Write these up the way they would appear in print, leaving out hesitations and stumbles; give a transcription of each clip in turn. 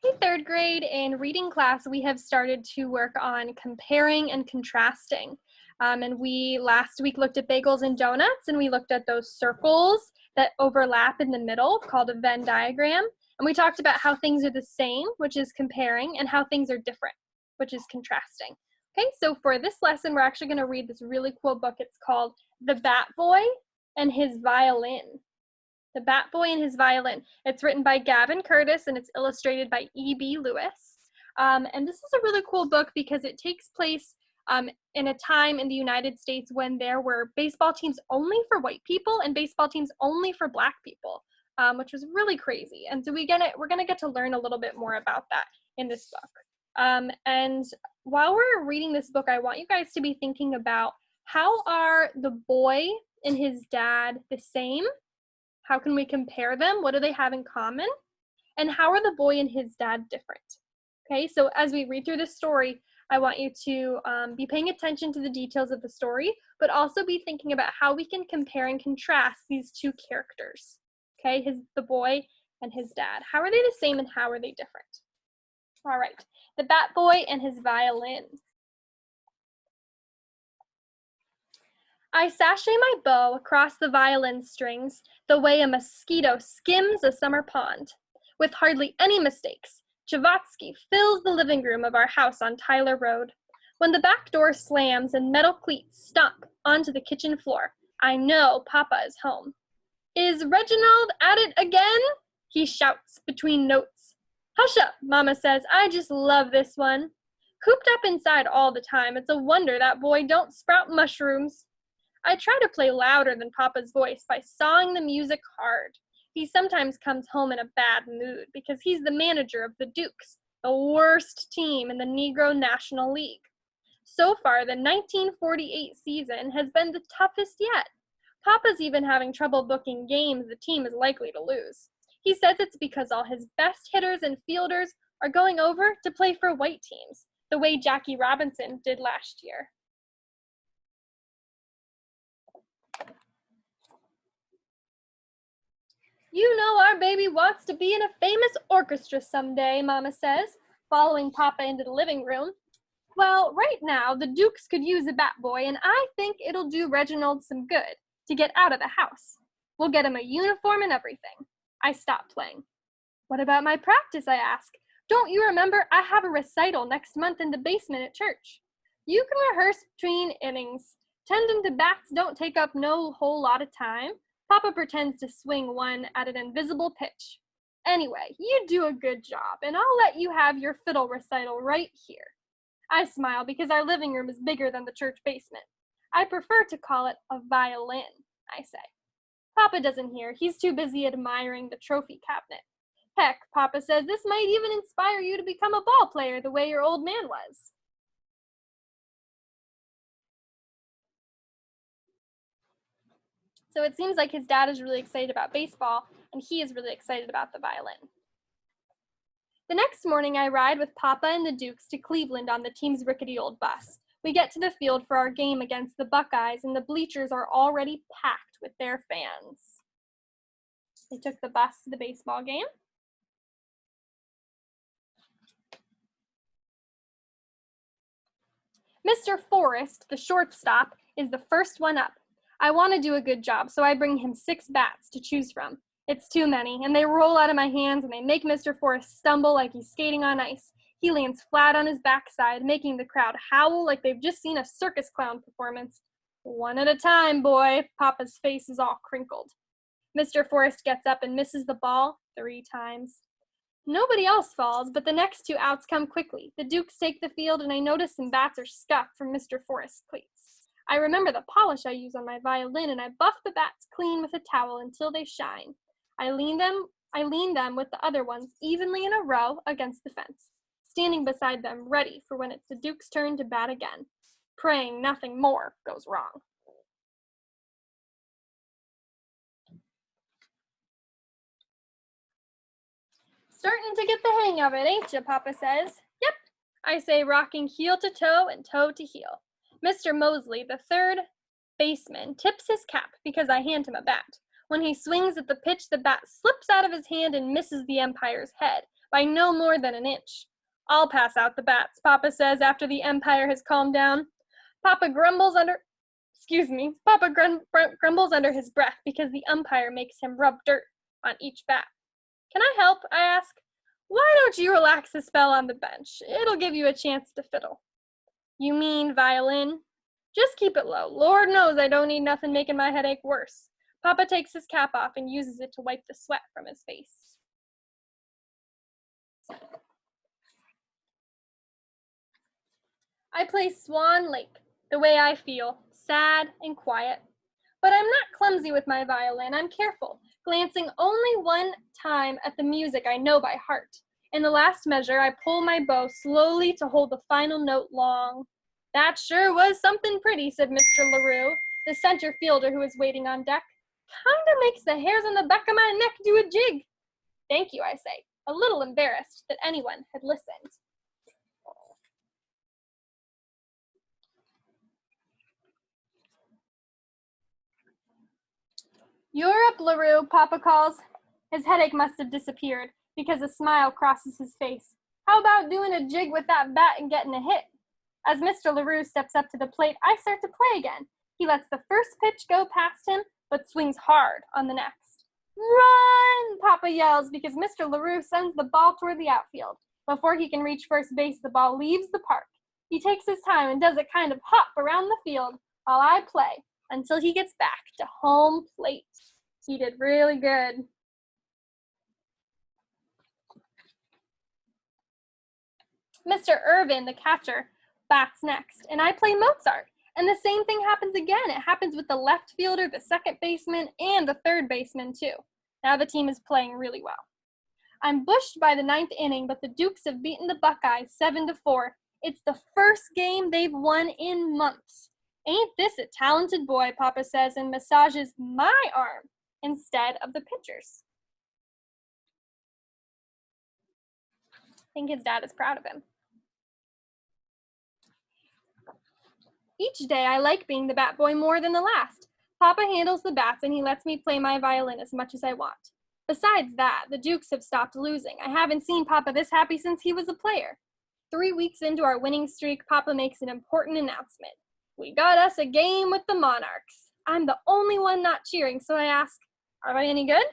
Hey, third grade, in reading class, we have started to work on comparing and contrasting. And we last week looked at bagels and donuts, and we looked at those circles that overlap in the middle called a Venn diagram. And we talked about how things are the same, which is comparing, and how things are different, which is contrasting. Okay, so for this lesson, we're actually going to read this really cool book. It's called The Bat Boy and His Violin. The Bat Boy and His Violin. It's written by Gavin Curtis and it's illustrated by E.B. Lewis. And this is a really cool book because it takes place in a time in the United States when there were baseball teams only for white people and baseball teams only for black people, which was really crazy. And so we're gonna get to learn a little bit more about that in this book. And while we're reading this book, I want you guys to be thinking about how are the boy and his dad the same? How can we compare them? What do they have in common? And how are the boy and his dad different? Okay, so as we read through this story, I want you to be paying attention to the details of the story, but also be thinking about how we can compare and contrast these two characters. Okay, the boy and his dad. How are they the same and how are they different? All right, the Bat Boy and His Violin. I sashay my bow across the violin strings the way a mosquito skims a summer pond. With hardly any mistakes, Chavatsky fills the living room of our house on Tyler Road. When the back door slams and metal cleats stomp onto the kitchen floor, I know Papa is home. Is Reginald at it again? He shouts between notes. Hush up, Mama says, I just love this one. Cooped up inside all the time, it's a wonder that boy don't sprout mushrooms. I try to play louder than Papa's voice by sawing the music hard. He sometimes comes home in a bad mood because he's the manager of the Dukes, the worst team in the Negro National League. So far, the 1948 season has been the toughest yet. Papa's even having trouble booking games the team is likely to lose. He says it's because all his best hitters and fielders are going over to play for white teams, the way Jackie Robinson did last year. You know our baby wants to be in a famous orchestra someday, Mama says, following Papa into the living room. Well, right now, the Dukes could use a bat boy, and I think it'll do Reginald some good to get out of the house. We'll get him a uniform and everything. I stop playing. What about my practice, I ask. Don't you remember I have a recital next month in the basement at church? You can rehearse between innings. Tending to bats don't take up no whole lot of time. Papa pretends to swing one at an invisible pitch. Anyway, you do a good job, and I'll let you have your fiddle recital right here. I smile because our living room is bigger than the church basement. I prefer to call it a violin, I say. Papa doesn't hear. He's too busy admiring the trophy cabinet. Heck, Papa says this might even inspire you to become a ball player the way your old man was. So it seems like his dad is really excited about baseball, and he is really excited about the violin. The next morning, I ride with Papa and the Dukes to Cleveland on the team's rickety old bus. We get to the field for our game against the Buckeyes, and the bleachers are already packed with their fans. They took the bus to the baseball game. Mr. Forrest, the shortstop, is the first one up. I want to do a good job, so I bring him 6 bats to choose from. It's too many, and they roll out of my hands, and they make Mr. Forrest stumble like he's skating on ice. He lands flat on his backside, making the crowd howl like they've just seen a circus clown performance. One at a time, boy. Papa's face is all crinkled. Mr. Forrest gets up and misses the ball 3 times. Nobody else falls, but the next 2 outs come quickly. The Dukes take the field, and I notice some bats are scuffed from Mr. Forrest's cleats. I remember the polish I use on my violin, and I buff the bats clean with a towel until they shine. I lean them with the other ones evenly in a row against the fence, standing beside them ready for when it's the Duke's turn to bat again, praying nothing more goes wrong. Starting to get the hang of it, ain't ya, Papa says. Yep, I say, rocking heel to toe and toe to heel. Mr. Mosley, the third baseman, tips his cap because I hand him a bat. When he swings at the pitch, the bat slips out of his hand and misses the umpire's head by no more than an inch. I'll pass out the bats, Papa says after the Empire has calmed down. Papa grumbles under his breath because the umpire makes him rub dirt on each bat. Can I help? I ask. Why don't you relax the spell on the bench? It'll give you a chance to fiddle. You mean violin? Just keep it low. Lord knows I don't need nothing making my headache worse. Papa takes his cap off and uses it to wipe the sweat from his face. I play Swan Lake, the way I feel, sad and quiet. But I'm not clumsy with my violin. I'm careful, glancing only one time at the music I know by heart. In the last measure, I pull my bow slowly to hold the final note long. That sure was something pretty, said Mr. LaRue, the center fielder who was waiting on deck. Kinda makes the hairs on the back of my neck do a jig. Thank you, I say, a little embarrassed that anyone had listened. You're up, LaRue, Papa calls. His headache must have disappeared because a smile crosses his face. How about doing a jig with that bat and getting a hit? As Mr. LaRue steps up to the plate, I start to play again. He lets the first pitch go past him, but swings hard on the next. Run! Papa yells because Mr. LaRue sends the ball toward the outfield. Before he can reach first base, the ball leaves the park. He takes his time and does a kind of hop around the field while I play until he gets back to home plate. He did really good. Mr. Irvin, the catcher, bats next, and I play Mozart. And the same thing happens again. It happens with the left fielder, the second baseman, and the third baseman, too. Now the team is playing really well. I'm bushed by the ninth inning, but the Dukes have beaten the Buckeyes 7-4. It's the first game they've won in months. Ain't this a talented boy, Papa says, and massages my arm instead of the pitcher's. I think his dad is proud of him. Each day I like being the bat boy more than the last. Papa handles the bats and he lets me play my violin as much as I want. Besides that, the Dukes have stopped losing. I haven't seen Papa this happy since he was a player. 3 weeks into our winning streak, Papa makes an important announcement. We got us a game with the Monarchs. I'm the only one not cheering, so I ask, are they any good?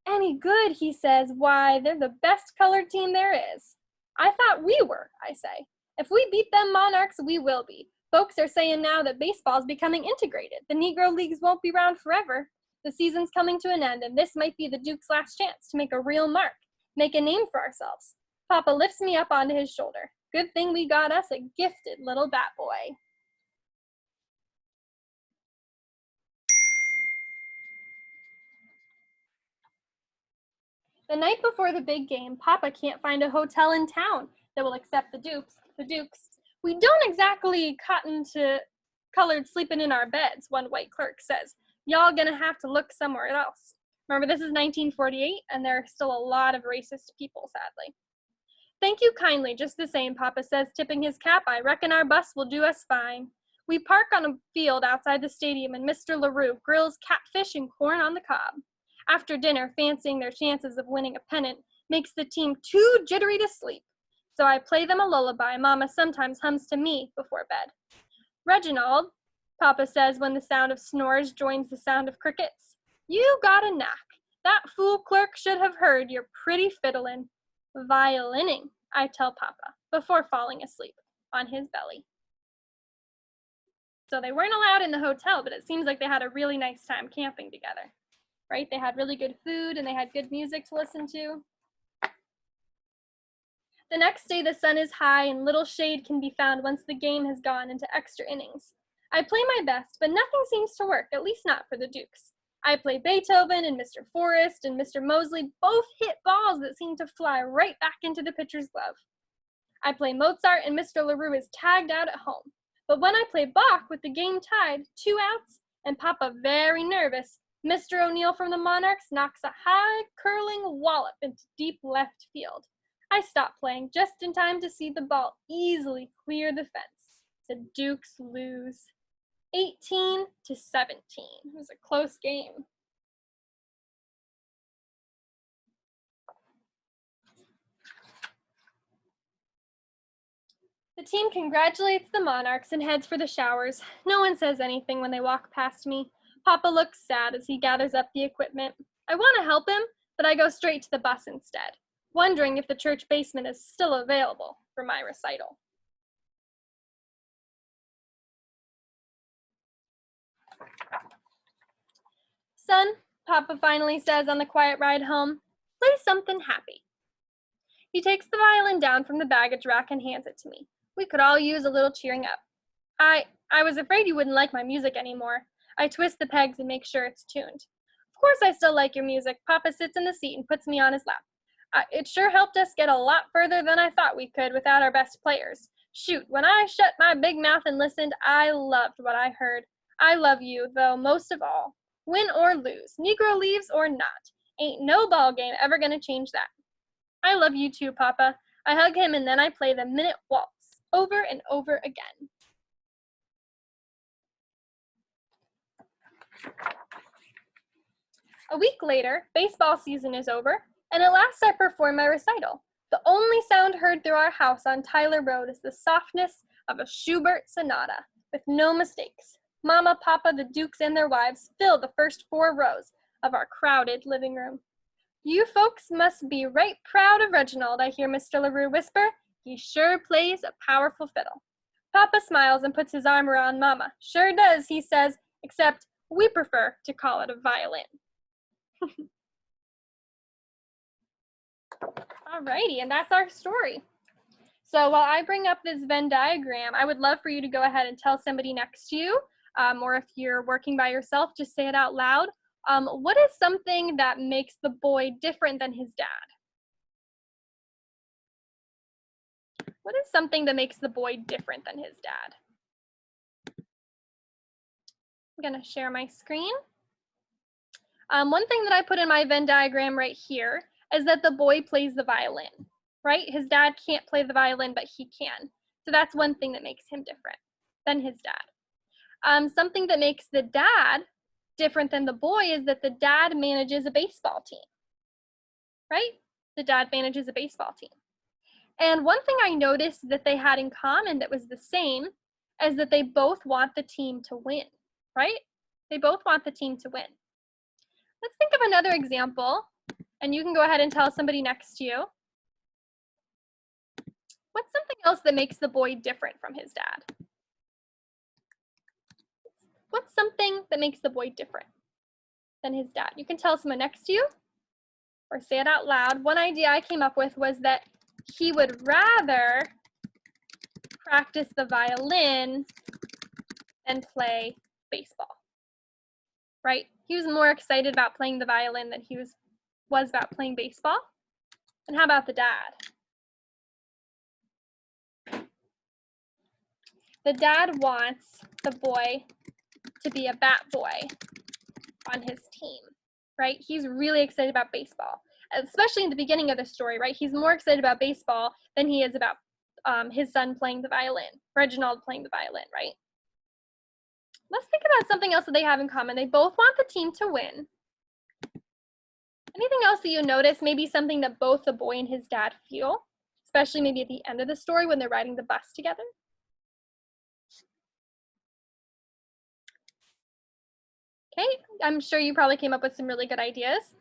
Any good, he says. Why, they're the best colored team there is. I thought we were, I say. If we beat them Monarchs, we will be. Folks are saying now that baseball's becoming integrated. The Negro Leagues won't be around forever. The season's coming to an end, and this might be the Duke's last chance to make a real mark, make a name for ourselves. Papa lifts me up onto his shoulder. Good thing we got us a gifted little bat boy. The night before the big game, Papa can't find a hotel in town that will accept the Dukes. We don't exactly cotton to colored sleeping in our beds, one white clerk says. Y'all gonna have to look somewhere else. Remember, this is 1948, and there are still a lot of racist people, sadly. Thank you kindly, just the same, Papa says, tipping his cap. I reckon our bus will do us fine. We park on a field outside the stadium, and Mr. LaRue grills catfish and corn on the cob. After dinner, fancying their chances of winning a pennant makes the team too jittery to sleep. So I play them a lullaby Mama sometimes hums to me before bed. Reginald, Papa says when the sound of snores joins the sound of crickets, you got a knack. That fool clerk should have heard your pretty fiddlin'. Violining, I tell Papa, before falling asleep on his belly. So they weren't allowed in the hotel, but it seems like they had a really nice time camping together, right? They had really good food and they had good music to listen to. The next day, the sun is high and little shade can be found once the game has gone into extra innings. I play my best, but nothing seems to work, at least not for the Dukes. I play Beethoven, and Mr. Forrest and Mr. Mosley both hit balls that seem to fly right back into the pitcher's glove. I play Mozart, and Mr. LaRue is tagged out at home. But when I play Bach with the game tied, 2 outs, and Papa very nervous, Mr. O'Neill from the Monarchs knocks a high, curling wallop into deep left field. I stop playing just in time to see the ball easily clear the fence. The Dukes lose 18-17. It was a close game. The team congratulates the monarchs and heads for the showers. No one says anything when they walk past me. Papa looks sad as he gathers up the equipment. I want to help him, but I go straight to the bus instead, wondering if the church basement is still available for my recital. Son, Papa finally says on the quiet ride home, play something happy. He takes the violin down from the baggage rack and hands it to me. We could all use a little cheering up. I was afraid you wouldn't like my music anymore. I twist the pegs and make sure it's tuned. Of course I still like your music. Papa sits in the seat and puts me on his lap. It sure helped us get a lot further than I thought we could without our best players. Shoot, when I shut my big mouth and listened, I loved what I heard. I love you, though, most of all. Win or lose, Negro leaves or not, ain't no ball game ever gonna change that. I love you too, Papa. I hug him and then I play the minute waltz over and over again. A week later, baseball season is over, and at last I perform my recital. The only sound heard through our house on Tyler Road is the softness of a Schubert sonata, with no mistakes. Mama, Papa, the Dukes, and their wives fill the first 4 rows of our crowded living room. You folks must be right proud of Reginald, I hear Mr. LaRue whisper. He sure plays a powerful fiddle. Papa smiles and puts his arm around Mama. Sure does, he says, except we prefer to call it a violin. Alrighty, and that's our story. So while I bring up this Venn diagram, I would love for you to go ahead and tell somebody next to you, or if you're working by yourself, just say it out loud. What is something that makes the boy different than his dad? What is something that makes the boy different than his dad? I'm gonna share my screen. One thing that I put in my Venn diagram right here is that the boy plays the violin, right? His dad can't play the violin, but he can. So that's one thing that makes him different than his dad. Something that makes the dad different than the boy is that the dad manages a baseball team, right? The dad manages a baseball team. And one thing I noticed that they had in common that was the same is that they both want the team to win, right? They both want the team to win. Let's think of another example, and you can go ahead and tell somebody next to you. What's something else that makes the boy different from his dad? What's something that makes the boy different than his dad? You can tell someone next to you or say it out loud. One idea I came up with was that he would rather practice the violin than play baseball, right? He was more excited about playing the violin than he was about playing baseball. And how about the dad? The dad wants the boy to be a bat boy on his team, right? He's really excited about baseball, especially in the beginning of the story, right? He's more excited about baseball than he is about his son playing the violin, Reginald playing the violin, right? Let's think about something else that they have in common. They both want the team to win. Anything else that you notice, maybe something that both the boy and his dad feel, especially maybe at the end of the story when they're riding the bus together? Okay, I'm sure you probably came up with some really good ideas.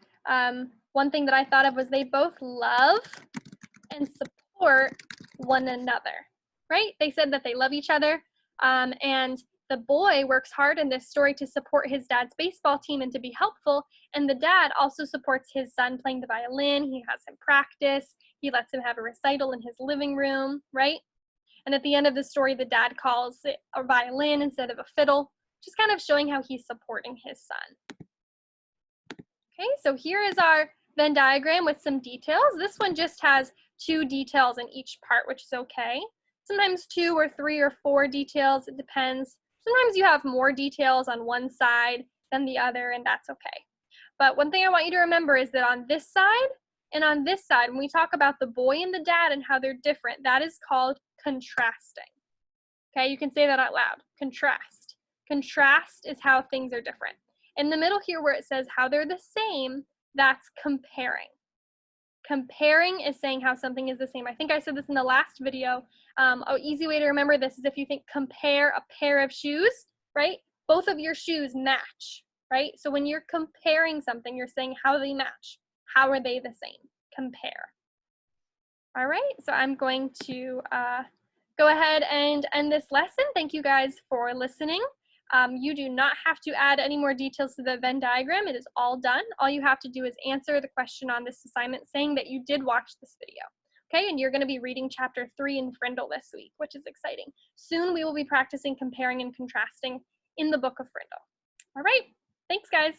One thing that I thought of was they both love and support one another, right? They said that they love each other, and the boy works hard in this story to support his dad's baseball team and to be helpful, and the dad also supports his son playing the violin. He has him practice. He lets him have a recital in his living room, right? And at the end of the story, the dad calls it a violin instead of a fiddle, just kind of showing how he's supporting his son. Okay, so here is our Venn diagram with some details. This one just has 2 details in each part, which is okay. Sometimes 2 or 3 or 4 details, it depends. Sometimes you have more details on one side than the other, and that's okay. But one thing I want you to remember is that on this side and on this side, when we talk about the boy and the dad and how they're different, that is called contrasting. Okay, you can say that out loud, contrast. Contrast is how things are different. In the middle here where it says how they're the same, that's comparing. Comparing is saying how something is the same. I think I said this in the last video. An easy way to remember this is if you think compare a pair of shoes, right? Both of your shoes match, right? So when you're comparing something, you're saying how they match. How are they the same? Compare. All right, so I'm going to go ahead and end this lesson. Thank you guys for listening. You do not have to add any more details to the Venn diagram. It is all done. All you have to do is answer the question on this assignment saying that you did watch this video. Okay, and you're going to be reading chapter 3 in Frindle this week, which is exciting. Soon we will be practicing comparing and contrasting in the book of Frindle. All right, thanks guys.